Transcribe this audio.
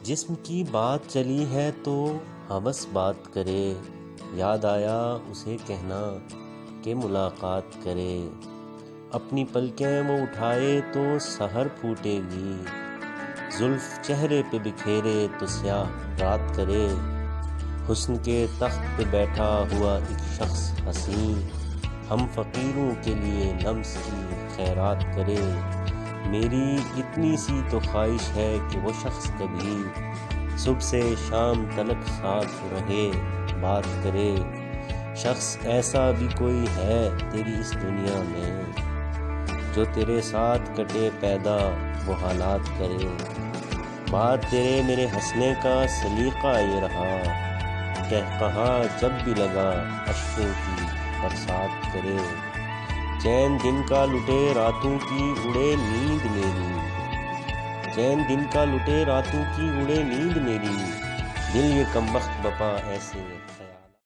جسم کی بات چلی ہے تو ہوس بات کرے، یاد آیا اسے کہنا کہ ملاقات کرے۔ اپنی پلکیں وہ اٹھائے تو سحر پھوٹے گی، زلف چہرے پہ بکھیرے تو سیاہ رات کرے۔ حسن کے تخت پہ بیٹھا ہوا ایک شخص حسین، ہم فقیروں کے لیے لمس کی خیرات کرے۔ میری اتنی سی تو خواہش ہے کہ وہ شخص کبھی صبح سے شام تلک ساتھ رہے، بات کرے۔ شخص ایسا بھی کوئی ہے تیری اس دنیا میں، جو تیرے ساتھ کٹے پیدا وہ حالات کرے۔ بات تیرے میرے ہنسنے کا سلیقہ یہ رہا، کہا جب بھی لگا اشکوں کی برسات کرے۔ چین دن کا لٹے راتوں کی اڑے نیند میری، چین دن کا لٹے راتوں کی اڑے نیند میری، دل یہ کمبخت بپا ایسے خیال